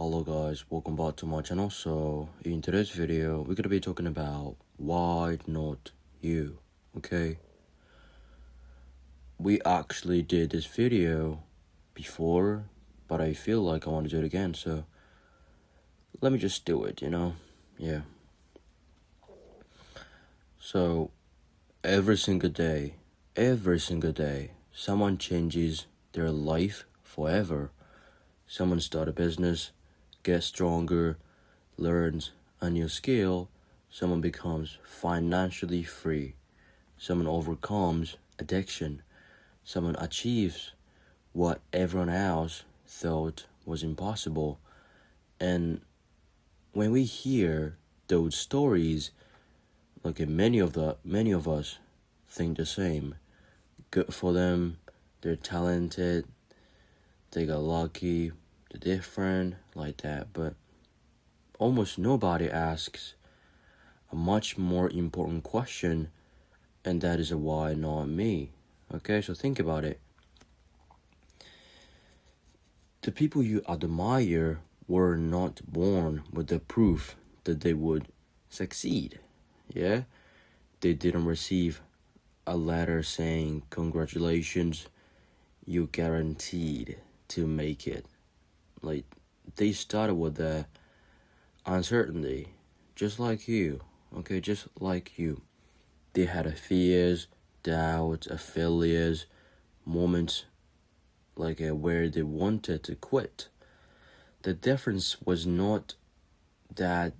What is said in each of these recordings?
Hello guys, welcome back to my channel. So in today's video we're gonna be talking about why not you. Okay, we actually did this video before, but I feel like I want to do it again, so let me just do it, yeah. So every single day someone changes their life forever. Someone start a business, gets stronger, learns a new skill, someone becomes financially free, someone overcomes addiction, someone achieves what everyone else thought was impossible. And when we hear those stories, like many of us think the same. Good for them, they're talented, they got lucky, they're different, like that. But almost nobody asks a much more important question, and that is a why not me. Okay, so think about it. The people you admire were not born with the proof that they would succeed. Yeah, they didn't receive a letter saying congratulations, you guaranteed to make it. Like, they started with the uncertainty, just like you. Okay, just like you. They had fears, doubts, failures, moments like where they wanted to quit. The difference was not that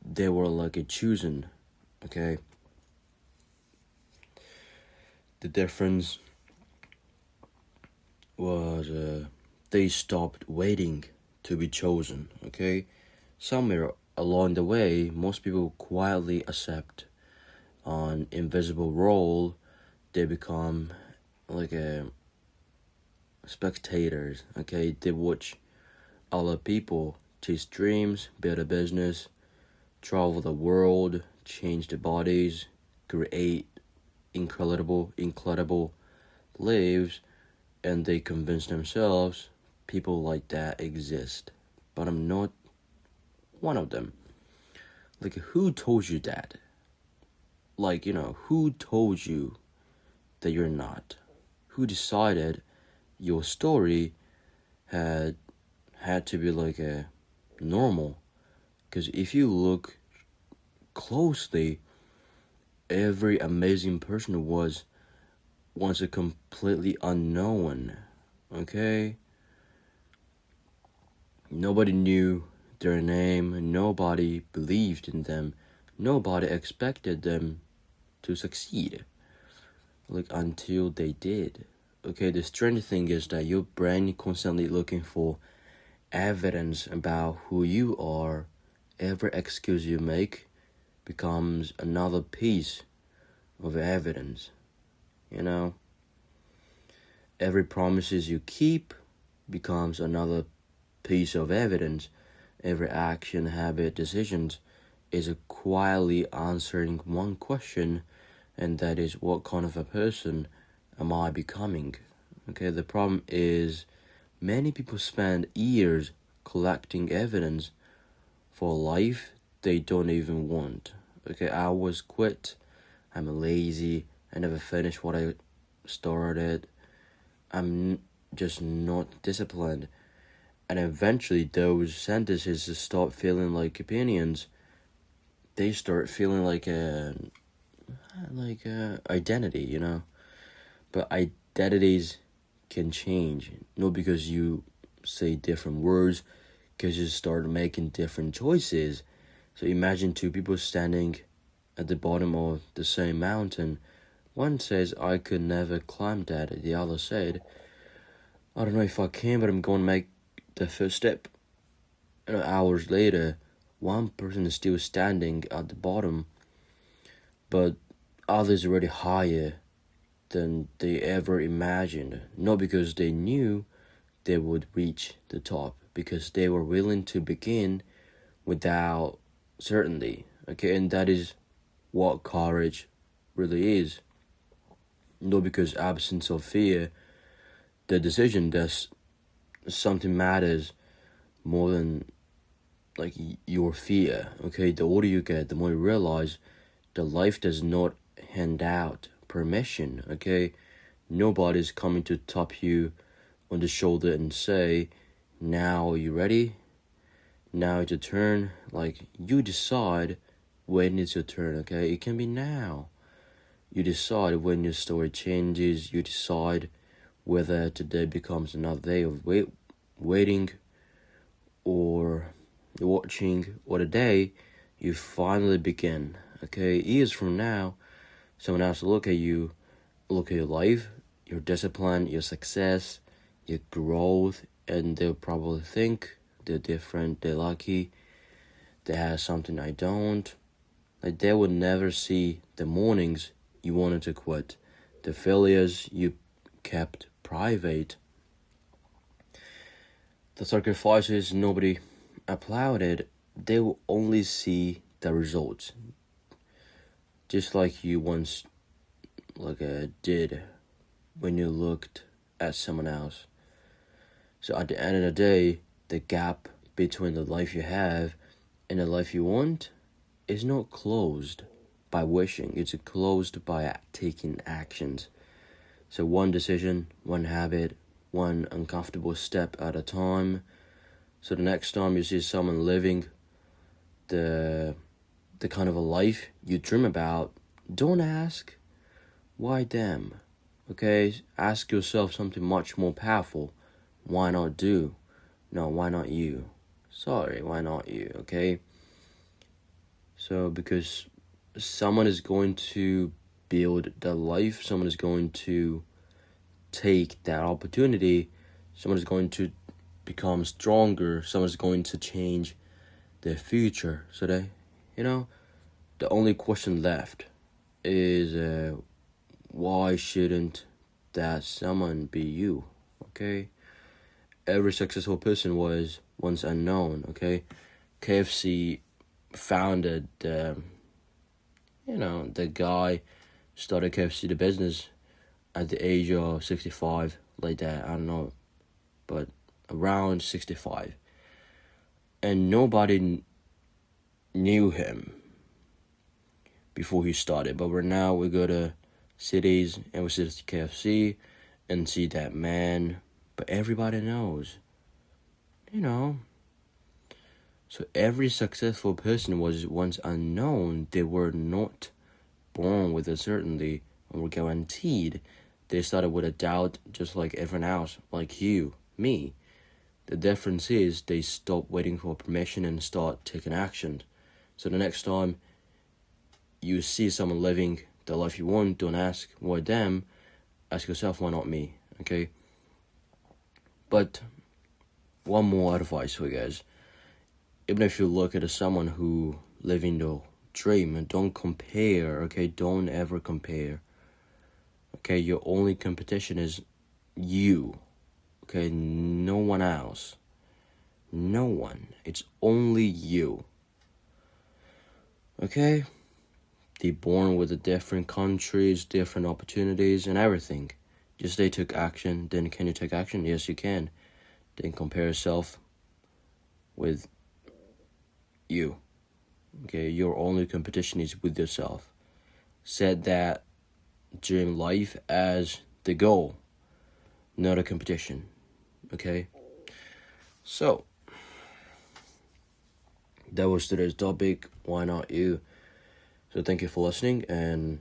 they were like chosen, okay? The difference was they stopped waiting to be chosen, okay? Somewhere along the way, most people quietly accept an invisible role. They become like spectators, okay? They watch other people chase dreams, build a business, travel the world, change their bodies, create incredible lives, and they convince themselves people like that exist. But I'm not one of them. Like, who told you that? Like, who told you that you're not? Who decided your story had to be like a normal? Because if you look closely, every amazing person was once a completely unknown. Okay, nobody knew their name, nobody believed in them, nobody expected them to succeed, like, until they did. Okay, the strange thing is that your brain constantly looking for evidence about who you are. Every excuse you make becomes another piece of evidence, Every promises you keep becomes another piece of evidence. Every action, habit, decisions is quietly answering one question, and that is, what kind of a person am I becoming? Okay, the problem is many people spend years collecting evidence for life they don't even want. Okay, I was quit, I'm lazy, I never finished what I started, I'm just not disciplined. And eventually those sentences start feeling like opinions. They start feeling like a identity, But identities can change, not because you say different words, because you start making different choices. So imagine two people standing at the bottom of the same mountain. One says, I could never climb that. The other said, I don't know if I can, but I'm going to make the first step. Hours later, one person is still standing at the bottom, but others already higher than they ever imagined. Not because they knew they would reach the top, because they were willing to begin without certainty. Okay, and that is what courage really is. Not because absence of fear, the decision that something matters more than like your fear. Okay, the older you get, the more you realize that life does not hand out permission. Okay, nobody's coming to tap you on the shoulder and say, now are you ready? Now it's your turn. Like, you decide when it's your turn. Okay, it can be now. You decide when your story changes. You decide whether today becomes another day of waiting or watching, or the day you finally begin. Okay, years from now, someone else will look at you, look at your life, your discipline, your success, your growth, and they'll probably think they're different, they're lucky, they have something I don't. Like, they would never see the mornings you wanted to quit, the failures you kept private, the sacrifices nobody applauded. They will only see the results, just like you once did when you looked at someone else. So at the end of the day, the gap between the life you have and the life you want is not closed by wishing. It's closed by taking actions. So one decision, one habit, one uncomfortable step at a time. So the next time you see someone living the kind of a life you dream about, don't ask, why them? Okay, ask yourself something much more powerful. Why not do? No, why not you? Sorry, why not you? Okay. So because someone is going to build the life, someone is going to take that opportunity, someone is going to become stronger, someone is going to change their future. So they, the only question left is why shouldn't that someone be you? Okay, every successful person was once unknown. Okay, KFC founded the guy started KFC the business at the age of 65, like that, I don't know, but around 65, and nobody knew him before he started. But we go to cities and we see KFC and see that man, but everybody knows, So every successful person was once unknown. They were not born with a certainty and were guaranteed. They started with a doubt, just like everyone else, like you, me. The difference is they stop waiting for permission and start taking action. So the next time you see someone living the life you want, don't ask why them, ask yourself why not me, okay? But one more advice for you guys. Even if you look at someone who living the dream, don't compare, okay? Don't ever compare. Okay, your only competition is you. Okay, no one else. No one. It's only you. Okay? They're born with the different countries, different opportunities, and everything. Just they took action. Then can you take action? Yes, you can. Then compare yourself with you. Okay, your only competition is with yourself. Set that dream life as the goal, not a competition. Okay? So, that was today's topic. Why not you? So thank you for listening, and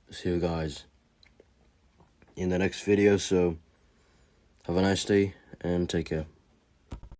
see you guys in the next video. So have a nice day and take care.